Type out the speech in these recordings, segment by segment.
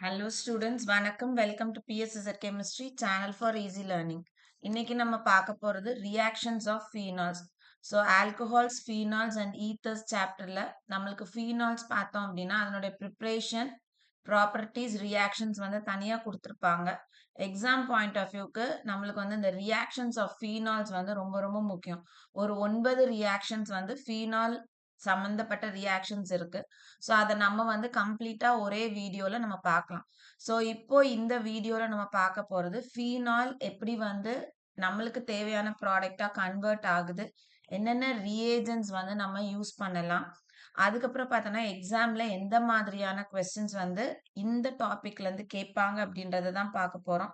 Hello students வணக்கம். Welcome to PSSR chemistry channel for easy learning. இன்னைக்கு நம்ம பார்க்க போறது reactions of phenols. So alcohols, phenols and ethers சாப்டர்ல நம்மளுக்கு ஃபீனால்ஸ் பார்த்தோம் அப்படின்னா அதனுடைய ப்ரிப்ரேஷன், ப்ராப்பர்ட்டிஸ், ரியாக்ஷன்ஸ் வந்து தனியாக கொடுத்துருப்பாங்க. எக்ஸாம் பாயிண்ட் ஆஃப் வியூக்கு நம்மளுக்கு வந்து இந்த ரியாக்ஷன்ஸ் ஆஃப் ஃபீனால்ஸ் வந்து ரொம்ப ரொம்ப முக்கியம். ஒரு 9 ரியாக்ஷன்ஸ் வந்து ஃபீனால் சம்பந்தப்பட்ட ரியாக்ஷன்ஸ் இருக்கு. ஸோ அத நம்ம வந்து கம்ப்ளீட்டா ஒரே வீடியோல நம்ம பார்க்கலாம். ஸோ இப்போ இந்த வீடியோல நம்ம பார்க்க போறது ஃபீனால் எப்படி வந்து நம்மளுக்கு தேவையான ப்ராடக்ட்டா கன்வெர்ட் ஆகுது. என்னென்ன ரியேஜென்ட்ஸ் வந்து நம்ம யூஸ் பண்ணலாம். அதுக்கப்புறம் பார்த்தோன்னா எக்ஸாம்ல எந்த மாதிரியான கொஸ்டின்ஸ் வந்து இந்த டாபிக்ல இருந்து கேட்பாங்க அப்படின்றத தான் பார்க்க போறோம்.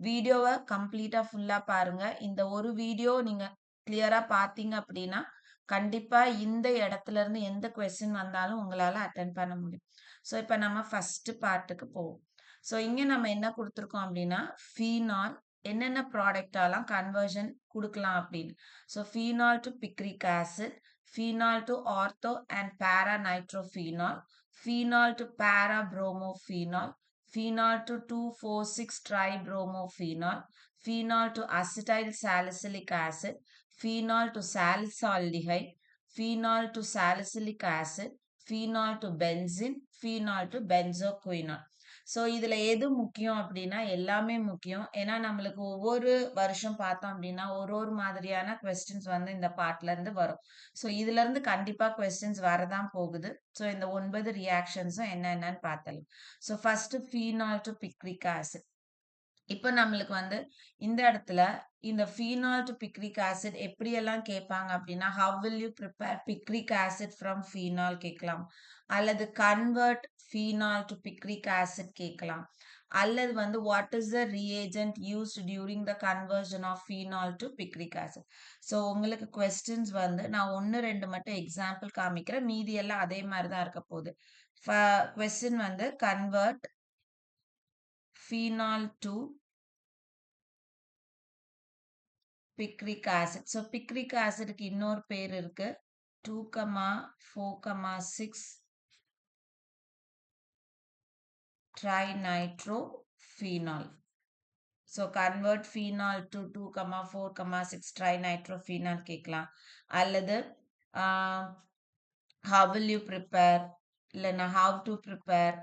வீடியோவ கம்ப்ளீட்டா ஃபுல்லா பாருங்க. இந்த ஒரு வீடியோ நீங்க கிளியரா பார்த்தீங்க அப்படின்னா கண்டிப்பா இந்த இடத்துல இருந்து எந்த கொஸ்டின் வந்தாலும் உங்களால அட்டென்ட் பண்ண முடியும். ஸோ இப்போ நம்ம ஃபர்ஸ்ட் பார்ட்டுக்கு போவோம். ஸோ இங்க நம்ம என்ன கொடுத்துருக்கோம் அப்படின்னா ஃபீனால் என்னென்ன ப்ராடக்டாலாம் கன்வர்ஷன் கொடுக்கலாம் அப்படின்னு. So phenol to picric acid, phenol to ortho and para nitrophenol, phenol to para bromophenol, phenol to 2,4,6 tribromophenol, phenol to acetyl salicylic acid, phenol to salicylaldehyde, phenol to salicylic acid, phenol to benzene, phenol to benzoquinol. So இதில் எது முக்கியம் அப்படின்னா எல்லாமே முக்கியம். ஏன்னா நம்மளுக்கு ஒவ்வொரு வருஷம் பார்த்தோம் அப்படின்னா ஒரு மாதிரியான கொஸ்டின்ஸ் வந்து இந்த பார்ட்ல இருந்து வரும். ஸோ இதுல இருந்து கண்டிப்பா கொஸ்டின்ஸ் வரதான் போகுது. ஸோ இந்த 9 ரியாக்ஷன்ஸும் என்னன்னு பார்த்தலாம். So first phenol to picric acid. இப்போ நம்மளுக்கு வந்து இந்த இடத்துல இந்த ஃபீனால் டு பிக்ரிக் ஆசிட் எப்படியெல்லாம் கேட்பாங்க அப்படின்னா how will you prepare picric acid from phenol கேட்கலாம், அல்லது convert phenol to picric acid கேட்கலாம், அல்லது வந்து what is the reagent used during the conversion of phenol to picric acid. So உங்களுக்கு questions வந்து நான் 1-2 மட்டும் எக்ஸாம்பிள் காமிக்கிறேன், மீதி எல்லாம் அதே மாதிரி தான் இருக்க போகுது. கொஸ்டின் வந்து convert phenol to picric acid. So picric acid க்கு இன்னொரு பேர் இருக்கு 2,4,6 trinitrophenol. So convert phenol to 2,4,6 trinitrophenol கேட்கலாம். அல்லது how will you prepare இல்லைன்னா how to prepare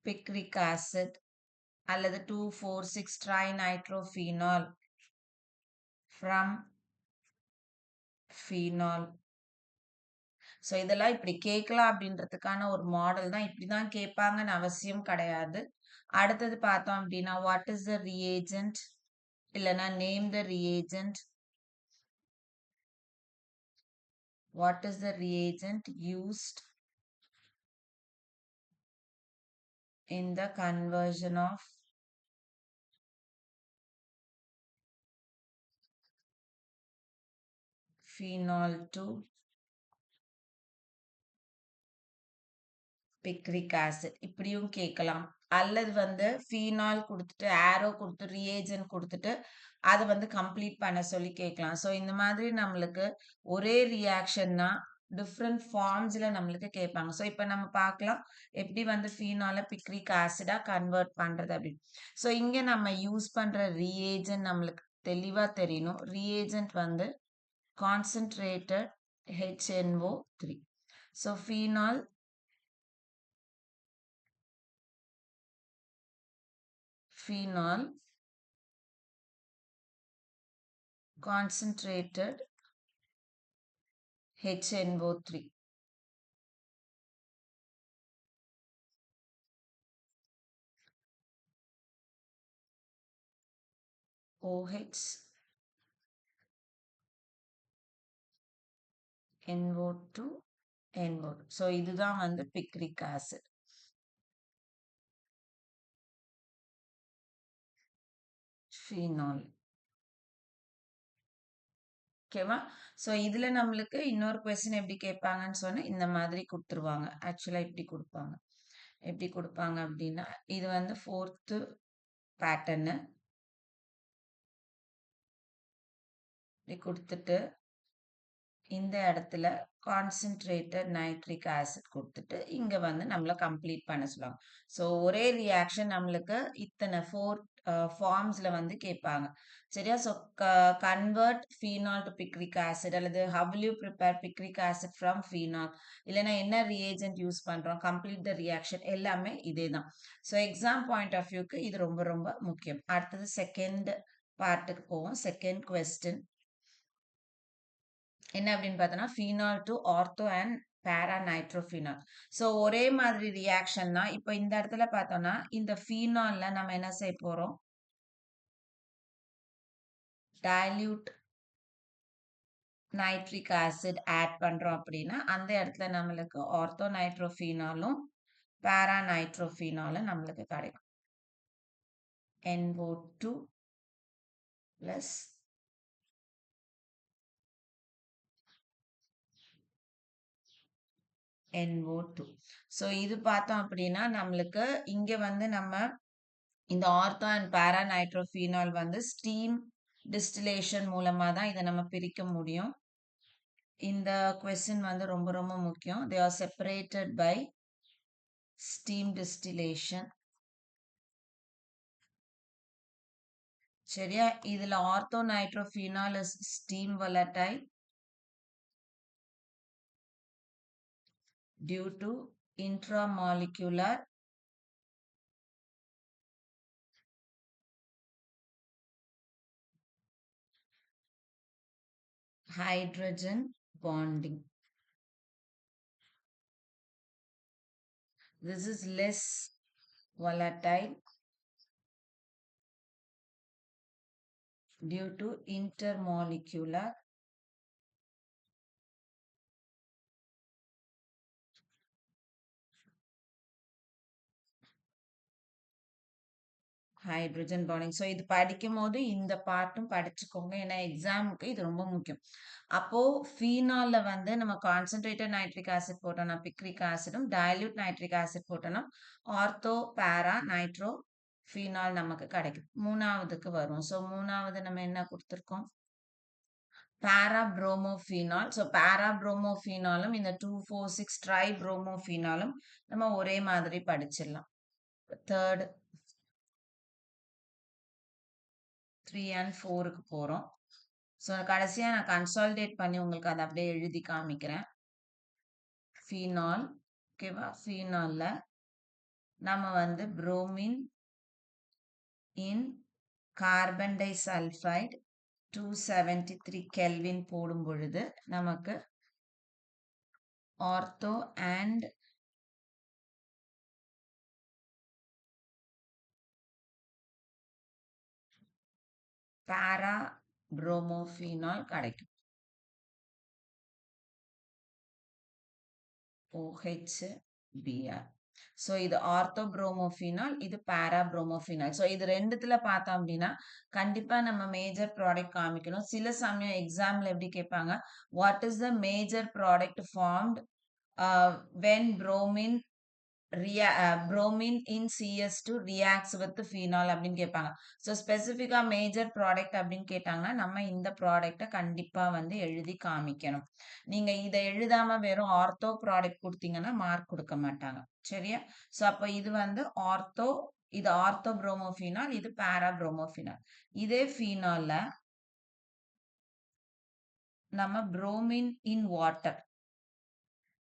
picric acid அல்லது 2,4,6 trinitrophenol from phenol. ஸோ இதெல்லாம் இப்படி கேட்கலாம் அப்படின்றதுக்கான ஒரு மாடல் தான். இப்படிதான் கேட்பாங்கன்னு அவசியம் கிடையாது. அடுத்தது பார்த்தோம் அப்படின்னா வாட் இஸ் த ரியேஜென்ட் இல்லைன்னா name the reagent. What is the reagent used in the conversion of phenol to picric acid இப்படியும் கேட்கலாம். அல்லது வந்து ஃபீனால் கொடுத்துட்டு ஆரோ கொடுத்து ரியேஜன் கொடுத்துட்டு அதை வந்து கம்ப்ளீட் பண்ண சொல்லி கேட்கலாம். ஸோ இந்த மாதிரி நம்மளுக்கு ஒரே ரியாக்ஷன்னா டிஃப்ரெண்ட் ஃபார்ம்ஸ்ல நம்மளுக்கு கேட்பாங்க. ஸோ இப்போ நம்ம பார்க்கலாம் எப்படி வந்து ஃபீனால பிக்ரிக் ஆசிடா கன்வெர்ட் பண்றது அப்படின்னு. ஸோ இங்க நம்ம யூஸ் பண்ற ரியேஜன் நம்மளுக்கு தெளிவா தெரியணும். ரியேஜென்ட் வந்து concentrated HNO3. So phenol concentrated HNO3. OH NO2 NO2. So இதுதான் வந்து பிக்ரிக் ஆசிட். ஃபீனால் ஓகேவா. ஸோ இதுல நம்மளுக்கு இன்னொரு கொஸ்டின் எப்படி கேட்பாங்கன்னு சொன்னா இந்த மாதிரி கொடுத்துருவாங்க. ஆக்சுவலா இப்படி கொடுப்பாங்க. எப்படி கொடுப்பாங்க அப்படின்னா இது வந்து 4th பேட்டர்னு இப்படி கொடுத்துட்டு இந்த இடத்துல கான்சென்ட்ரேட்டட் நைட்ரிக் ஆசிட் கொடுத்துட்டு இங்க வந்து நம்மள கம்ப்ளீட் பண்ண சொல்லுவாங்க. ஸோ ஒரே ரியாக்ஷன் நம்மளுக்கு இத்தனை 4 ஃபார்ம்ஸ்ல வந்து கேட்பாங்க. சரியா? So convert phenol to picric acid அல்லது how will you prepare picric acid from phenol, இல்லைன்னா என்ன ரியேஜென்ட் யூஸ் பண்றோம், கம்ப்ளீட் த ரியாக்ஷன், எல்லாமே இதே தான். ஸோ எக்ஸாம் பாயிண்ட் ஆஃப் வியூக்கு இது ரொம்ப ரொம்ப முக்கியம். அடுத்தது செகண்ட் பார்ட்டுக்கு போவோம். செகண்ட் கொஸ்டின் என்ன அப்படின்னு பார்த்தோன்னா, phenol to ortho and para நைட்ரோஃபீனால். So ஒரே மாதிரி ரியாக்ஷன் தான். இப்போ இந்த இடத்துல பார்த்தோம்னா இந்த ஃபீனால்ல நம்ம என்ன செய்ய போறோம், டைல்யூட் நைட்ரிக் ஆசிட் ஆட் பண்றோம் அப்படின்னா அந்த இடத்துல நம்மளுக்கு ஆர்த்தோ நைட்ரோஃபீனாலும் பேரா நைட்ரோஃபீனாலும் நம்மளுக்கு கிடைக்கும். NO2 plus NO2. ஸோ இது பார்த்தோம் அப்படின்னா நம்மளுக்கு இங்க வந்து நம்ம இந்த ஆர்த்தோ அண்ட் பேரா நைட்ரோஃபீனால் வந்து ஸ்டீம் டிஸ்டிலேஷன் மூலமா தான் இதை நம்ம பிரிக்க முடியும். இந்த கொஸ்டின் வந்து ரொம்ப ரொம்ப முக்கியம். They are separated by steam distillation. சரியா? இதுல ortho நைட்ரோஃபீனால் is steam volatile due to intramolecular hydrogen bonding. This is less volatile due to intermolecular hydrogen bonding. So இது படிக்கும் போது இந்த பார்ட்டும் படிச்சுக்கோங்க. ஏன்னா எக்ஸாமுக்கு இது ரொம்ப முக்கியம். அப்போ ஃபீனால்ல வந்து நம்ம கான்சென்ட்ரேட்டட் நைட்ரிக் ஆசிட் போட்டோம்னா பிக்ரிக் ஆசிடும், டைல்யூட் நைட்ரிக் ஆசிட் போட்டோம்னா ஆர்த்தோ பேரா நைட்ரோ ஃபீனால் நமக்கு கிடைக்கும். மூணாவதுக்கு வரும். ஸோ மூணாவது நம்ம என்ன கொடுத்துருக்கோம், பேரா புரோமோஃபீனால். ஸோ பேரா புரோமோஃபீனாலும் இந்த 2,4,6 ட்ரை புரோமோஃபீனாலும் நம்ம ஒரே மாதிரி படிச்சிடலாம். தேர்ட் 3 and 4க்கு போறோம். ஸோ கடைசியா நான் கன்சாலிடேட் பண்ணி உங்களுக்கு அதை அப்படியே எழுதி காமிக்கிறேன். ஃபீனால், ஓகேவா? ஃபீனால்ல நம்ம வந்து புரோமின் இன் கார்பன் டை சல்ஃபைடு 273 கெல்வின் போடும் பொழுது நமக்கு ஆர்த்தோ அண்ட் பேரா புரோமோஃபீனால் கிடைக்கும். OHBr. ஸோ இது ஆர்த்தோ புரோமோஃபீனால், இது பேரா புரோமோஃபீனால். ஸோ இது ரெண்டுத்துல பார்த்தோம் அப்படின்னா கண்டிப்பா நம்ம மேஜர் ப்ராடக்ட் காமிக்கணும். சில சமயம் எக்ஸாம்ல எப்படி கேட்பாங்க, what is the major product formed when bromine in CS2 reacts with phenol அப்படின்னு கேட்பாங்க. ஸோ ஸ்பெசிஃபிக்கா மேஜர் ப்ராடக்ட் அப்படின்னு கேட்டாங்கன்னா நம்ம இந்த ப்ராடக்டை கண்டிப்பா வந்து எழுதி காமிக்கணும். நீங்க இதை எழுதாம வெறும் ஆர்த்தோ ப்ராடக்ட் கொடுத்தீங்கன்னா மார்க் கொடுக்க மாட்டாங்க. சரியா? ஸோ அப்போ இது வந்து ஆர்த்தோ, இது ஆர்த்தோ புரோமோஃபீனால், இது பேரா புரோமோஃபீனால். இதே ஃபீனால்ல நம்ம புரோமின் இன் வாட்டர்,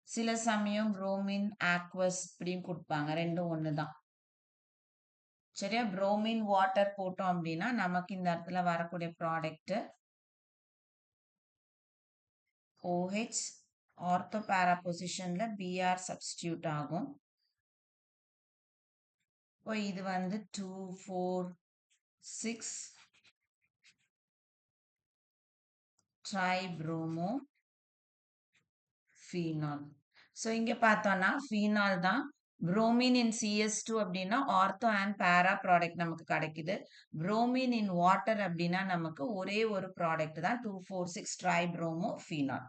சில சமயம் புரோமின் ஆக்வஸ் இப்படியும் கொடுப்பாங்க. ரெண்டும் ஒண்ணுதான். சரியா? புரோமின் வாட்டர் போட்டோம் அப்படின்னா நமக்கு இந்த இடத்துல வரக்கூடிய ப்ராடக்ட் OH, ஆர்த்தோ பேரா பொசிஷன்ல Br சப்ஸ்டியூட் ஆகும். இப்போ இது வந்து 2, 4, 6 ட்ரைப்ரோமோ ஃபீனால். ஸோ இங்க பார்த்தோம்னா ஃபீனால் தான். புரோமின் இன் CS2 அப்படின்னா ஆர்த்தோ அண்ட் பேரா ப்ராடக்ட் நமக்கு கிடைக்குது. புரோமின் இன் வாட்டர் அப்படின்னா நமக்கு ஒரே ஒரு ப்ராடக்ட் தான் 2,4,6 ட்ரைப்ரோமோ ஃபீனால்.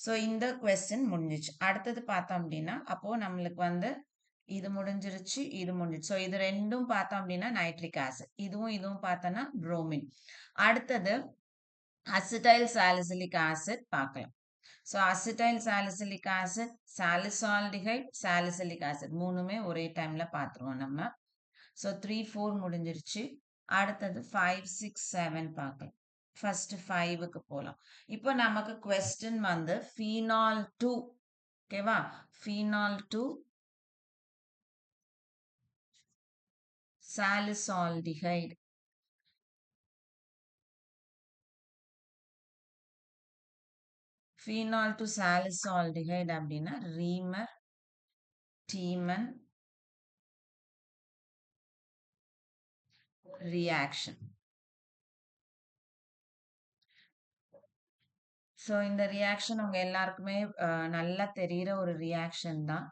ஸோ இந்த கொஸ்டின் முடிஞ்சிச்சு. அடுத்தது பார்த்தோம் அப்படின்னா அப்போ நம்மளுக்கு வந்து இது முடிஞ்சிருச்சு, இது முடிஞ்சிருச்சு. ஸோ இது ரெண்டும் பார்த்தோம் அப்படின்னா நைட்ரிக் ஆசிட், இதுவும் பார்த்தோம்னா புரோமின். அடுத்தது அசிடைல் சாலிசிலிக் ஆசிட் பார்க்கலாம். So acetyl salicylic acid, salicylaldehyde, salicylic acid மூணுமே ஒரே டைம்ல பார்த்துருவோம் நம்ம. ஸோ 3, 4 முடிஞ்சிருச்சு. அடுத்தது 5, 6, 7 பார்க்கலாம். ஃபர்ஸ்ட் 5க்கு போலாம். இப்போ நமக்கு கொஸ்டின் வந்து ஃபீனால் 2, ஓகேவா? ஃபீனால் 2 சாலிசால்டிஹைட். ஃபீனால் டு சாலிசால்டிஹைட் அப்படின்னா ரீமர், டீமன் ரியாக்ஷன். ஸோ இந்த ரியாக்ஷன் உங்க எல்லாருக்குமே நல்லா தெரியிற ஒரு ரியாக்ஷன் தான்.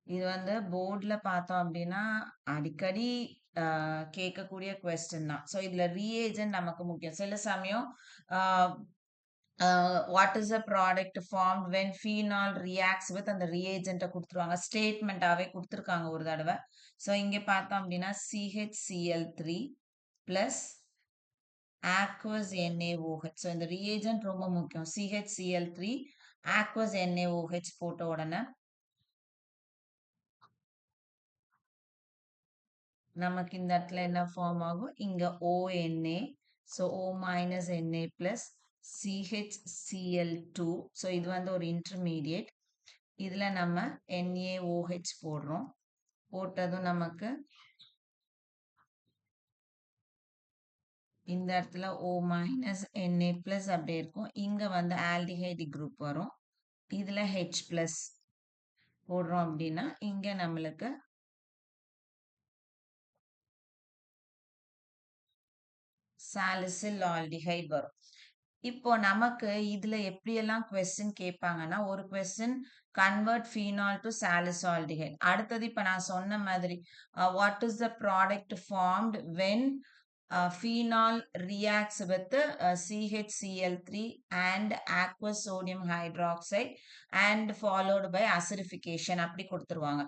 இது வந்து போர்ட்ல பார்த்தோம் அப்படின்னா அடிக்கடி கேட்கக்கூடிய கொஸ்டின் தான். ஸோ இதுல ரீஏஜென்ட் நமக்கு முக்கியம். சில சமயம் what is a product formed when phenol reacts with அந்த ரீஏஜென்ட்டை கொடுத்துருவாங்க. ஸ்டேட்மெண்ட்டாவே கொடுத்துருக்காங்க ஒரு தடவை. ஸோ இங்க பார்த்தோம் அப்படின்னா CHCl3 plus aqueous NaOH. So இந்த ரீஏஜென்ட் ரொம்ப முக்கியம். CHCl3 aqueous NaOH போட்ட உடனே நமக்கு இந்த இடத்துல என்ன ஃபார்ம் ஆகும்? இங்க ONA. So O minus Na plus CHCl2. So இது வந்து ஒரு இன்டர்மீடியேட். இதுல நம்ம NaOH போடுறோம். போட்டதும் நமக்கு இந்த இடத்துல O minus Na plus அப்படியே இருக்கும். இங்க வந்து ஆல்டிஹைடு குரூப் வரும். இதுல H plus போடுறோம் அப்படின்னா இங்க நம்மளுக்கு சாலிசில் ஆல்டிஹைட் வரும். இப்போ நமக்கு இதுல எப்படியெல்லாம் கொஸ்டின் கேட்பாங்கன்னா, ஒரு கொஸ்டின் கன்வெர்ட் ஃபீனால் டு சாலிசால்டிஹைட். அடுத்தது இப்ப நான் சொன்ன மாதிரி what is the product formed when phenol reacts with CHCl3 and aqueous sodium hydroxide and followed by acidification அப்படி கொடுத்துருவாங்க.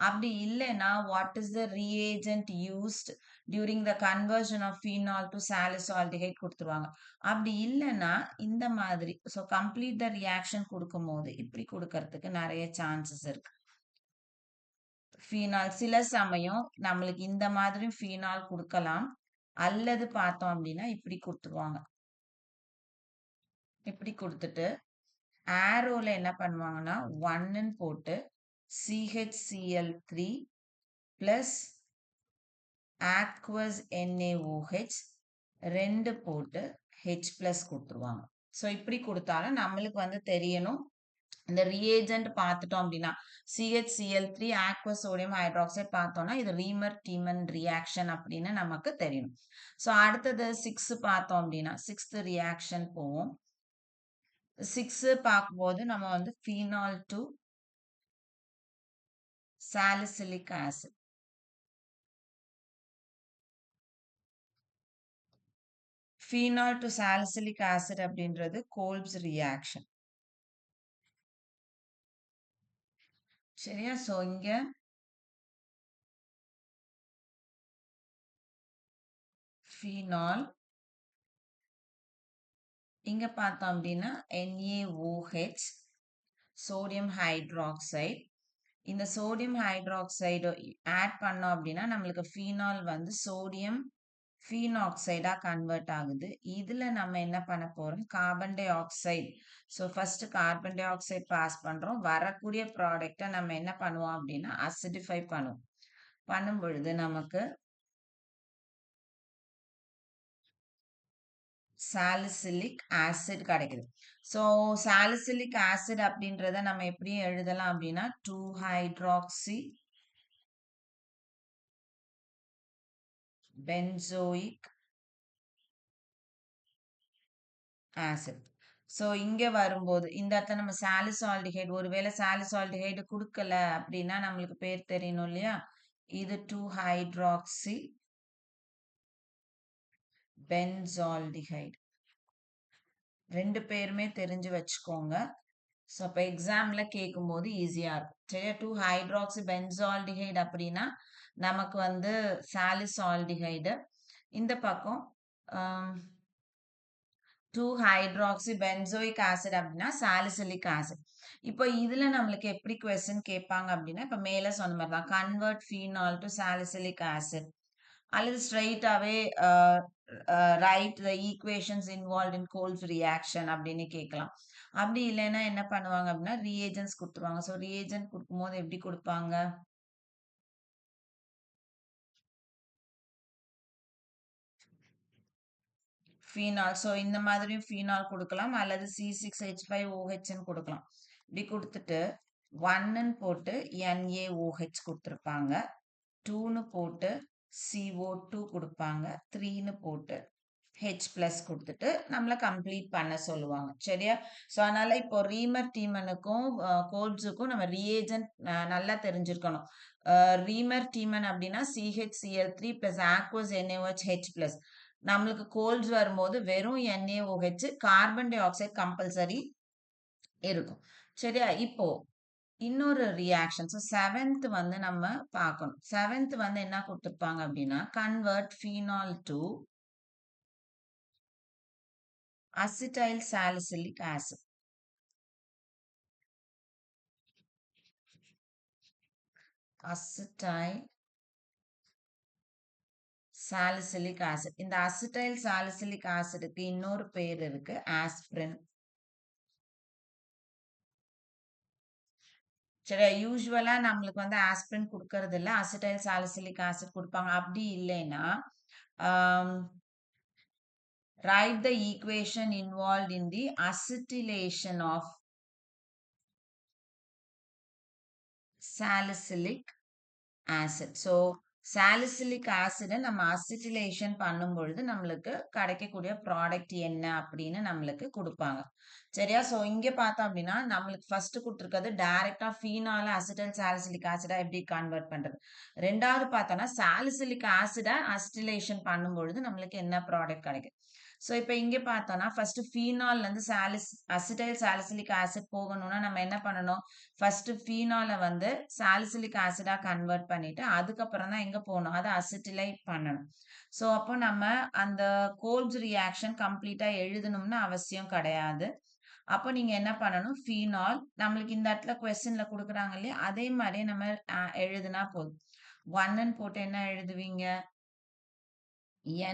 அப்படி இல்லைன்னா what is the reagent used during the conversion of phenol to salicylaldehyde கொடுத்துருவாங்க. அப்படி இல்லைன்னா இந்த மாதிரி ஸோ கம்ப்ளீட் த ரியாக்ஷன் கொடுக்கும் போது இப்படி கொடுக்கறதுக்கு நிறைய சான்சஸ் இருக்கு. ஃபீனால் சில சமயம் நம்மளுக்கு இந்த மாதிரி ஃபீனால் கொடுக்கலாம். அல்லது பார்த்தோம் அப்படின்னா இப்படி கொடுத்துருவாங்க. இப்படி கொடுத்துட்டு ஆரோல என்ன பண்ணுவாங்கன்னா 1ன்னு போட்டு CHCl3 பிளஸ் aqueous NaOH 2 போட்டு H பிளஸ் கொடுத்துருவாங்க. ஸோ இப்படி கொடுத்தாலும் நம்மளுக்கு வந்து தெரியணும். இந்த ரியேஜென்ட் பார்த்துட்டோம் அப்படின்னா CHCl3 aqueous sodium hydroxide பார்த்தோம்னா இது ரீமர் டீமன் ரியாக்ஷன் அப்படின்னு நமக்கு தெரியணும். ஸோ அடுத்தது 6 பார்த்தோம் அப்படின்னா 6th ரியாக்ஷன் போவோம். 6 பார்க்கும்போது நம்ம வந்து phenol to salicylic acid. Phenol to salicylic acid அப்படின்றது கோல்ப்ஸ் ரியாக்ஷன். சரியா? ஸோ இங்க ஃபீனால் இங்க பார்த்தோம் அப்படின்னா NaOH சோடியம் ஹைட்ராக்சைடு. இந்த சோடியம் ஹைட்ராக்சைடு ஆட் பண்ணோம் அப்படின்னா நம்மளுக்கு ஃபீனால் வந்து சோடியம் ஃபீனாக்சைடா கன்வெர்ட் ஆகுது. இதுல நம்ம என்ன பண்ண போறோம்? Carbon dioxide. So first carbon dioxide pass பண்றோம். வரக்கூடிய ப்ராடக்டை நம்ம என்ன பண்ணுவோம் அப்படின்னா அசிடிஃபை பண்ணுவோம். பண்ணும் பொழுது நமக்கு சாலிசிலிக் ஆசிட் கிடைக்குது. ஸோ சாலிசிலிக் ஆசிட் அப்படின்றத நம்ம எப்படி எழுதலாம் அப்படின்னா 2-ஹைட்ராக்சி பென்சோயிக் ஆசிட். ஸோ இங்க வரும்போது இந்த இடத்துல நம்ம சாலிசால்டிஹைடு ஒருவேளை சாலிசால்டிஹைடு கொடுக்கல அப்படின்னா நம்மளுக்கு பேர் தெரியணும் இல்லையா? இது 2-ஹைட்ராக்சி பென்சால்டிஹைடு. ரெண்டு பேருமே தெரிஞ்சு வச்சுக்கோங்க. ஸோ அப்போ எக்ஸாம்ல கேட்கும்போது ஈஸியா இருக்கும். சரியா? 2-ஹைட்ராக்சி பென்சால்டிஹைடு அப்படின்னா நமக்கு வந்து சாலிசால்டிஹைடு. இந்த பக்கம் 2 ஹைட்ராக்சி பென்சோயிக் ஆசிட் அப்படின்னா சாலிசிலிக் ஆசிட். இப்போ இதுல நம்மளுக்கு எப்படி கொஸ்டின் கேட்பாங்க அப்படின்னா, இப்ப மேல சொன்ன மாதிரி தான் convert phenol to salicylic acid, அல்லது ஸ்ட்ரெயிட்டாவே write the equations involve in Kolbe's reaction அப்படின்னு கேட்கலாம். அப்படி இல்லைன்னா என்ன பண்ணுவாங்க அப்படின்னா ரியேஜன்ஸ் கொடுத்துருவாங்க. ஸோ ரியேஜன்ட் கொடுக்கும்போது எப்படி கொடுப்பாங்க? ஃபீனால். ஸோ இந்த மாதிரியும் ஃபீனால் கொடுக்கலாம், அல்லது C6H5OHன்னு கொடுக்கலாம். இப்படி கொடுத்துட்டு 1ன்னு போட்டு NaOH கொடுத்துருப்பாங்க, 2ன்னு போட்டு CO2 கொடுப்பாங்க, 3ன்னு போட்டு H பிளஸ் கொடுத்துட்டு நம்மள கம்ப்ளீட் பண்ண சொல்லுவாங்க. சரியா? ஸோ அதனால இப்போ ரீமர் டீமனுக்கும் கோல்ட்ஸுக்கும் நம்ம ரியேஜன்ட் நல்லா தெரிஞ்சிருக்கணும். ரீமர் டீமன் அப்படின்னா CHCl3 plus aqueous NaOH H plus. நம்மளுக்கு கோல்ட்ஸ் வரும்போது வெறும் NaOH, carbon di oxide compulsory இருக்கும். சரியா? இப்போ இன்னொரு ரியாக்ஷன். ஸோ 7th வந்து நம்ம பார்க்கணும். 7th வந்து என்ன கொடுத்துருப்பாங்க அப்படின்னா convert phenol to acetyl salicylic acid. Acetyl salicylic acid. இந்த அசிட்டைல் சாலிசிலிக் ஆசிடுக்கு இன்னொரு பேர் இருக்கு, ஆஸ்பிரின். சரி, யூசுவலா நம்மளுக்கு வந்து ஆஸ்பிரின் கொடுக்கறது இல்ல, அசிட்டைல் சாலிசிலிக் ஆசிட் கொடுப்பாங்க. அப்படி இல்லைன்னா write the equation involved in the acetylation of salicylic acid. So salicylic acid நம்ம அசிட்டிலேஷன் பண்ணும் பொழுது நம்மளுக்கு கிடைக்கக்கூடிய ப்ராடக்ட் என்ன அப்படின்னு நம்மளுக்கு கொடுப்பாங்க. சரியா? ஸோ இங்க பார்த்தோம் அப்படின்னா நம்மளுக்கு ஃபர்ஸ்ட் கொடுத்துருக்கிறது டைரக்டா ஃபீனால அசிட்டைல் சாலிசிலிக் ஆசிடா எப்படி கன்வெர்ட் பண்றது. ரெண்டாவது பார்த்தோம்னா சாலிசிலிக் ஆசிடா அசிட்டிலேஷன் பண்ணும் பொழுது நம்மளுக்கு என்ன ப்ராடக்ட் கிடைக்கும். ஸோ இப்போ இங்க பார்த்தோம்னா ஃபர்ஸ்ட் ஃபீனால்ல இருந்து அசிட்டைல் சாலிசிலிக் ஆசிட் போகணும்னா நம்ம என்ன பண்ணணும்? ஃபர்ஸ்ட் ஃபீனாலை வந்து சாலிசிலிக் ஆசிடா கன்வெர்ட் பண்ணிட்டு அதுக்கப்புறம் தான் எங்க போகணும்? அதை அசிட்டிலைட் பண்ணணும். ஸோ அப்போ நம்ம அந்த கோல்ஸ் ரியாக்ஷன் கம்ப்ளீட்டா எழுதணும்னு அவசியம் கிடையாது. அப்போ நீங்க என்ன பண்ணணும்? ஃபீனால் நம்மளுக்கு இந்த இடத்துல கொஸ்டின்ல கொடுக்குறாங்க இல்லையா, அதே மாதிரி நம்ம எழுதுனா போதும். 1ன்னு போட்டு என்ன எழுதுவீங்க?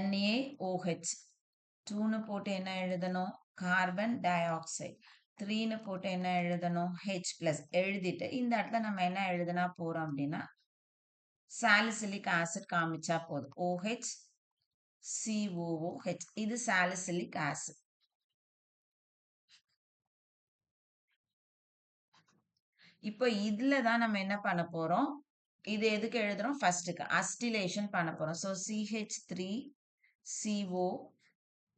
NaOH. 2ன்னு போட்டு என்ன எழுதணும்? Carbon di oxide. 3ன்னு போட்டு என்ன எழுதணும்? H பிளஸ் எழுதிட்டு இந்த இடத்துல நம்ம என்ன எழுதுனா போறோம் அப்படின்னா சாலிசிலிக் ஆசிட் காமிச்சா போதும். OH COOH. இது சாலிசிலிக் ஆசிட். இப்போ இதுல தான் நம்ம என்ன பண்ண போறோம்? இது எதுக்கு எழுதுறோம்? ஃபர்ஸ்ட்டுக்கு அசிட்டிலேஷன் பண்ண போறோம். So CH3CO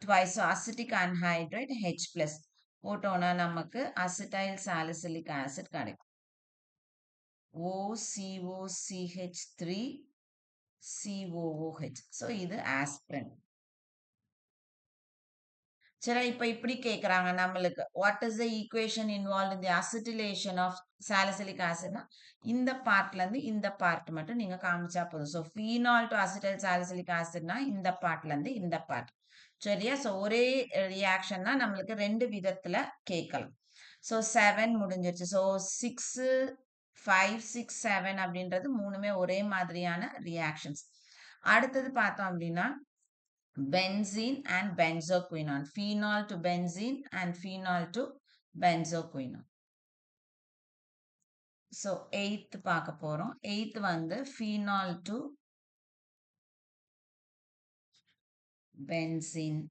twice, so acidic anhydride H plus போட்டோம்னா நமக்கு அசிட்டைல் சாலிசிலிக் ஆசிட் கிடைக்கும். OCOCH3COOH. ஸோ இது ஆஸ்பிரின். சரி, இப்ப இப்படி கேக்குறாங்க நம்மளுக்கு, what is the equation involve in the acetylation of salicylic ஆசிட்னா இந்த பார்ட்ல இருந்து இந்த பார்ட் மட்டும் நீங்க காமிச்சா போதும். So phenol to acetyl salicylic ஆசிட்னா இந்த பார்ட்ல இருந்து இந்த பார்ட். சரியா? ஸோ ஒரே ரியாக்ஷன் தான் நம்மளுக்கு 2 விதத்துல கேட்கலாம். ஸோ 7 முடிஞ்சிருச்சு. ஸோ 6, 5, 6, 7 அப்படின்றது மூணுமே ஒரே மாதிரியான ரியாக்ஷன்ஸ். அடுத்தது பார்த்தோம் அப்படின்னா benzene and benzoquinone, phenol to benzene and phenol to benzoquinone. So 8th பார்க்க போறோம். 8th வந்து phenol to benzene.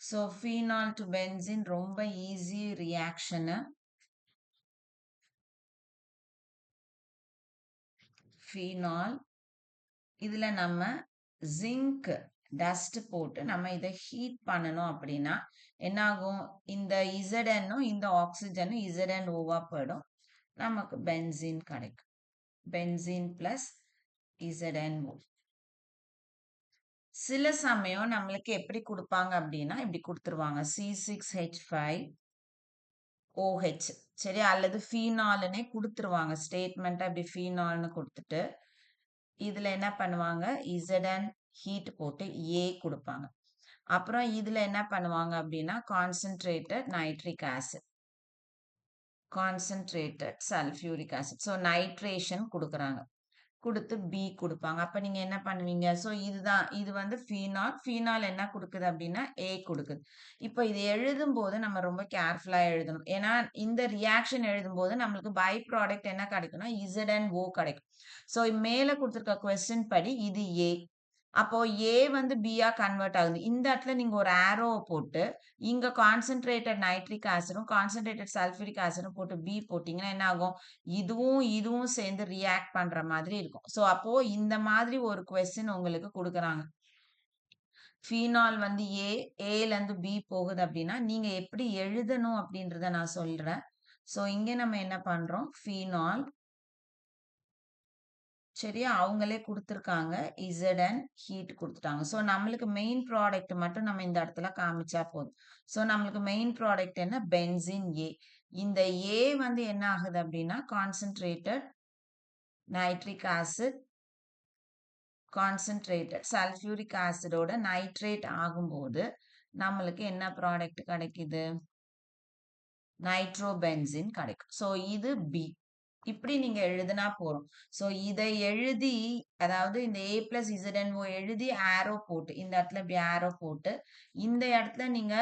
So phenol to benzene ரொம்ப ஈஸி ரியாக்ஷன். phenol இதுல நம்ம ஜிங்க் டஸ்ட் போட்டு நம்ம இதை ஹீட் பண்ணணும் அப்படின்னா என்ன ஆகும்? இந்த இசடனும் இந்த ஆக்சிஜனும் ZnOவா போயிடும், நமக்கு பென்சீன் கிடைக்கும். Benzene plus ZnO. சில சமயம் நம்மளுக்கு எப்படி கொடுப்பாங்க அப்படின்னா இப்படி கொடுத்துருவாங்க, C6H5OH. சரி, அல்லது ஃபீனால்னே கொடுத்துருவாங்க ஸ்டேட்மெண்ட். அப்படி ஃபீனால்னு கொடுத்துட்டு இதுல என்ன பண்ணுவாங்க? ZnH ஹீட் போட்டு A குடுப்பாங்க. அப்புறம் இதுல என்ன பண்ணுவாங்க அப்படின்னா, concentrated nitric acid, concentrated sulphuric acid. So nitration குடுக்குறாங்க. குடுத்து B குடுப்பாங்க. அப்ப நீங்க என்ன பண்ணுவீங்க? ஸோ இதுதான் இது வந்து ஃபீனால். ஃபீனால் என்ன குடுக்குது அப்டின்னா, A குடுக்குது. இப்ப இது எழுதும்போது நம்ம ரொம்ப கேர்ஃபுல்லா எழுதணும். ஏன்னா, இந்த ரியாக்ஷன் எழுதும்போது நம்மளுக்கு பை ப்ராடக்ட் என்ன கிடைக்கும்னா, ZnO கிடைக்கும். ஸோ மேல குடுத்திருக்க கொஸ்டின் படி இது A. அப்போ A வந்து Bயா கன்வெர்ட் ஆகுது. இந்த இடத்துல நீங்க ஒரு ஆரோவ போட்டு, இங்க கான்சன்ட்ரேட்டட் நைட்ரிக் ஆசிடும், கான்சன்ட்ரேட்டட் சல்ஃபியூரிக் ஆசிடும் போட்டு B போட்டீங்கன்னா என்ன ஆகும்? இதுவும் சேர்ந்து ரியாக்ட் பண்ற மாதிரி இருக்கும். ஸோ அப்போ இந்த மாதிரி ஒரு கொஸ்டின் உங்களுக்கு குடுக்குறாங்க. ஃபீனால் வந்து Aலேருந்து B போகுது அப்டின்னா, நீங்க எப்படி எழுதணும் அப்டின்றத நான் சொல்றேன். ஸோ இங்க நம்ம என்ன பண்றோம்? ஃபீனால் சரியா? அவங்களே குடுத்துருக்காங்க. Zn ஹீட் குடுத்துட்டாங்க. ஸோ நம்மளுக்கு மெயின் ப்ராடக்ட் மட்டும் நம்ம இந்த இடத்துல காமிச்சா போதும். ஸோ நம்மளுக்கு மெயின் ப்ராடக்ட் என்ன? Benzene A. இந்த A வந்து என்ன ஆகுது அப்டின்னா, concentrated nitric acid, concentrated sulphuric ஆசிடோட நைட்ரேட் ஆகும்போது, நம்மளுக்கு என்ன ப்ராடக்ட் கிடைக்குது? நைட்ரோபென்சீன் கிடைக்கும். ஸோ இது B. இப்படி நீங்க எழுதுனா போதும். ஸோ இதை எழுதி, அதாவது இந்த A பிளஸ் ZnO எழுதி ஆரோ போட்டு, இந்த இடத்துல இப்படி ஆரோ போட்டு, இந்த இடத்துல நீங்க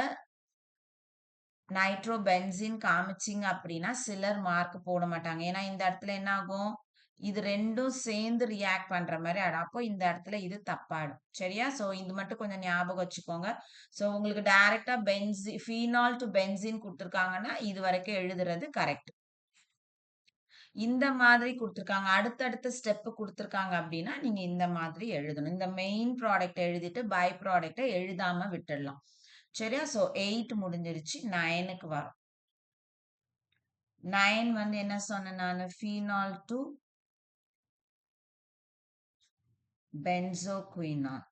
நைட்ரோபென்சீன் காமிச்சீங்க அப்படின்னா, சிலர் மார்க் போட மாட்டாங்க. ஏன்னா இந்த இடத்துல என்ன ஆகும்? இது 2ம் சேர்ந்து ரியாக்ட் பண்ற மாரி ஆயிடும். அப்போ இந்த இடத்துல இது தப்பாயிடும். சரியா? ஸோ இது மட்டும் கொஞ்சம் ஞாபகம் வச்சுக்கோங்க. ஸோ உங்களுக்கு டைரக்ட்டா ஃபீனால் டூ பென்சீன் குடுத்துருக்காங்கன்னா, இது வரைக்கும் எழுதுறது கரெக்ட். இந்த மாதிரி குடுத்துருக்காங்க. அடுத்தடுத்த ஸ்டெப் குடுத்துருக்காங்க அப்டின்னா, நீங்க இந்த மாதிரி எழுதணும். இந்த மெயின் ப்ராடக்ட் எழுதிட்டு, பை ப்ராடக்ட்ட எழுதாம விட்டுடலாம். சரியா? ஸோ 8 முடிஞ்சிருச்சு. 9க்கு வரோம். 9 வந்து என்ன சொன்னேன் நானு? Phenol to benzoquinol.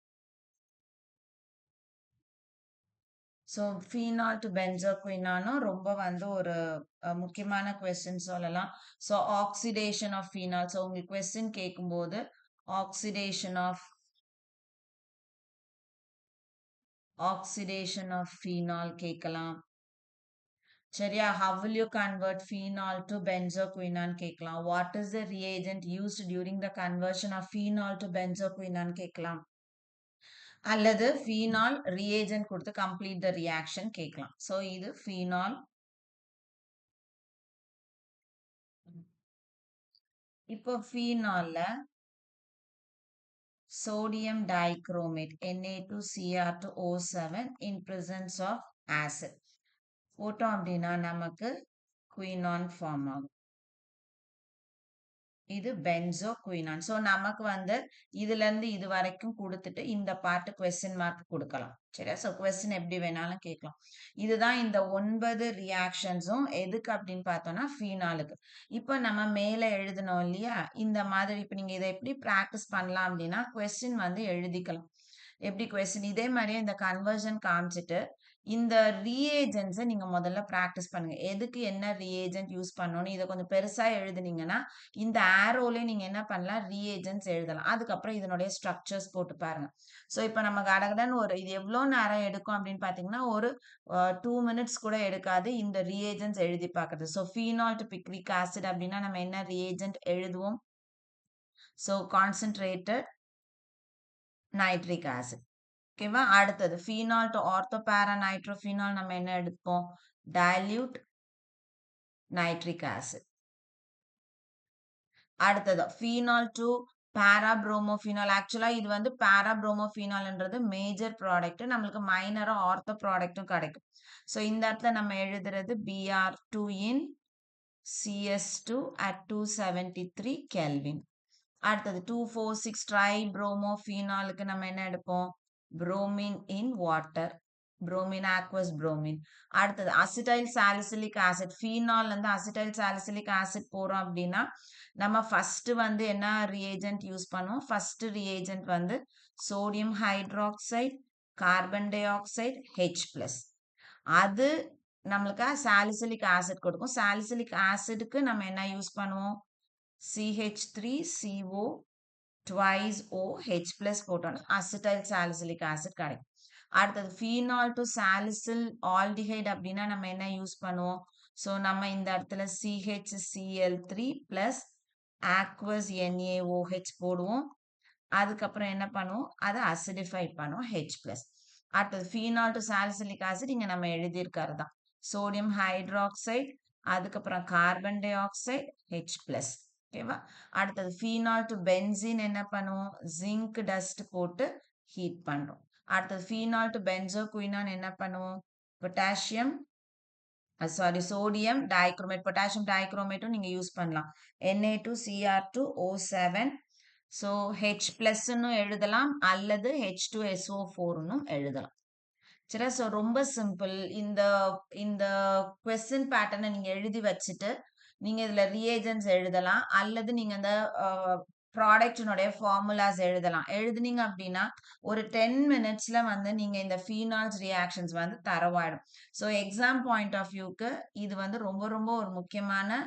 So phenol to பென்சோகுயினாலும் ரொம்ப வந்து ஒரு முக்கியமான கொஸ்டின் சொல்லலாம். So oxidation of phenol. So உங்களுக்கு கொஸ்டின் கேட்கும்போது, ஆக்சிடேஷன் ஆஃப் ஃபீனால் கேட்கலாம். சரியா? How will you convert phenol to benzoquinone கேட்கலாம். What is the reagent used during the conversion of phenol to benzoquinone கேட்கலாம். அல்லது phenol reagent கொடுத்து complete the reaction கேட்கலாம். So இது phenol. இப்போ phenolல sodium dichromate Na2Cr2O7 in presence of acid போட்டோம் அப்படின்னா நமக்கு quinone ஃபார்ம் ஆகும். இது பென்சோகுயினான். ஸோ நமக்கு வந்து இதுலேருந்து இது வரைக்கும் குடுத்துட்டு, இந்த பார்ட் கொஸ்டின் மார்க் குடுக்கலாம். சரியா? ஸோ கொஸ்டின் எப்படி வேணாலும் கேட்கலாம். இதுதான் இந்த 9 ரியாக்ஷன்ஸும் எதுக்கு அப்படின்னு பார்த்தோம்னா, ஃபீனாலுக்கு. இப்ப நம்ம மேல எழுதுனோம் இல்லையா? இந்த மாதிரி இப்ப நீங்க இத எப்படி பிராக்டிஸ் பண்ணலாம் அப்படின்னா, கொஸ்டின் வந்து எழுதிக்கலாம். எப்படி கொஸ்டின் இதே மாரியே இந்த கன்வர்ஷன் காமிச்சுட்டு, இந்த ரீஏஜென்ட்ஸ நீங்க முதல்ல பிராக்டிஸ் பண்ணுங்க. எதுக்கு என்ன ரீஏஜென்ட் யூஸ் பண்ணணும்னு இத கொஞ்சம் பெருசா எழுதுனீங்கன்னா, இந்த ஆரோலயே நீங்க என்ன பண்ணலாம்? ரீஏஜென்ட்ஸ் எழுதலாம். அதுக்கப்புறம் இதனுடைய ஸ்ட்ரக்சர்ஸ் போட்டு பாருங்க. ஸோ இப்ப நம்ம கடகடன்னு இது எவ்ளோ நேரம் எடுக்கும் அப்படின்னு பார்த்தீங்கன்னா, ஒரு 2 மினிட்ஸ் கூட எடுக்காது. இந்த ரீஏஜென்ட்ஸ் எழுதி பார்க்குறது. So phenol to picric acid அப்படின்னா நம்ம என்ன ரீஏஜென்ட் எழுதுவோம்? So concentrated nitric acid. ஓகேவா? அடுத்தது ஃபீனால் டூ ஆர்த்தோபேரா நைட்ரோஃபீனால் நம்ம என்ன எடுப்போம்? Dilute nitric acid. அடுத்தது ஃபீனால் டூ பாராப்ரோமோஃபீனால். ஆக்சுவலா இது வந்து பாராப்ரோமோஃபீனால்ன்றது மேஜர் ப்ராடக்ட். நம்மளுக்கு மைனரா ஆர்த்தோ ப்ராடக்ட்டும் கிடைக்கும். ஸோ இந்த இடத்துல நம்ம எழுதுறது Br2 in CS2 at 273 kelvin. அடுத்தது 2,4,6 ட்ரைப்ரோமோஃபீனாலுக்கு நம்ம என்ன எடுப்போம்? Bromine in water. Bromine aqueous bromine. அடுத்தது அசிடைல் சாலிசிலிக் ஆசிட். ஃபீனால் வந்து அசிடைல் சாலிசிலிக் ஆசிட் போறோம் அப்படின்னா, நம்ம ஃபர்ஸ்ட் வந்து என்ன ரியேஜென்ட் யூஸ் பண்ணுவோம்? ஃபர்ஸ்ட் ரியேஜென்ட் வந்து sodium hydroxide, carbon di oxide, H+. அது நம்மளுக்கு சாலிசிலிக் ஆசிட் கொடுக்கும். சாலிசிலிக் ஆசிடுக்கு நம்ம என்ன யூஸ் பண்ணுவோம்? CH3CO twice OH plus போட்டோம்னா அசிட்டைல் சாலிசிலிக் ஆசிட் கிடைக்கும். அடுத்தது ஃபீனால் டு சாலிசில் ஆல்டிஹைட் அப்படின்னா நம்ம என்ன யூஸ் பண்ணுவோம்? ஸோ நம்ம இந்த இடத்துல CHCl3 பிளஸ் aqueous NaOH போடுவோம். அதுக்கப்புறம் என்ன பண்ணுவோம்? அதை அசிடிஃபை பண்ணுவோம் H பிளஸ். அடுத்தது ஃபீனால் டு சாலிசிலிக் ஆசிட் இங்க நம்ம எழுதியிருக்கிறது தான். சோடியம் ஹைட்ராக்சைடு, அதுக்கப்புறம் carbon di oxide H plus. ஓகேவா? அடுத்தது ஃபீனால் டு பென்சீன் என்ன பண்ணுவோம்? ஜிங்க் டஸ்ட் போட்டு ஹீட் பண்றோம். அடுத்தது ஃபீனால் டு பென்சோகுயினான் என்ன பண்ணுவோம்? பொட்டாசியம் சோடியம் டைக்ரோமேட், பொட்டாசியம் டைக்ரோமேட்டும் நீங்க யூஸ் பண்ணலாம். Na2Cr2O7. ஸோ H பிளஸ்ன்னு எழுதலாம் அல்லது H2SO4ன்னும் எழுதலாம். சரி, ஸோ ரொம்ப சிம்பிள். இந்த இந்த கொஸ்டின் பேட்டர்னை நீங்க எழுதி வச்சுட்டு நீங்க இதுல ரியேஜன்ஸ் எழுதலாம் அல்லது நீங்க அந்த ப்ராடக்டினுடைய ஃபார்முலாஸ் எழுதலாம். எழுதுனீங்க அப்படின்னா ஒரு 10 மினிட்ஸ்ல வந்து நீங்க இந்த ஃபீனால்ஸ் ரியாக்ஷன்ஸ் வந்து தரவாயிடும். ஸோ எக்ஸாம் பாயிண்ட் ஆஃப் வியூக்கு இது வந்து ரொம்ப ரொம்ப ஒரு முக்கியமான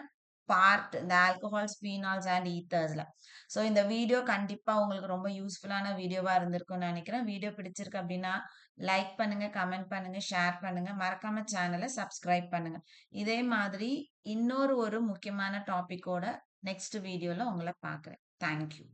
பார்ட் இந்த ஆல்கஹால்ஸ், ஃபீனால்ஸ் அண்ட் ஈத்தர்ஸ்ல. ஸோ இந்த வீடியோ கண்டிப்பா உங்களுக்கு ரொம்ப யூஸ்ஃபுல்லான வீடியோவா இருந்திருக்கும்னு நினைக்கிறேன். வீடியோ பிடிச்சிருக்கு அப்படின்னா லைக் பண்ணுங்க, கமெண்ட் பண்ணுங்க, ஷேர் பண்ணுங்க. மறக்காம சேனலை சப்ஸ்கிரைப் பண்ணுங்க. இதே மாதிரி இன்னொரு ஒரு முக்கியமான டாபிக்கோட நெக்ஸ்ட் வீடியோல உங்களை பார்க்குறேன். தேங்க்யூ.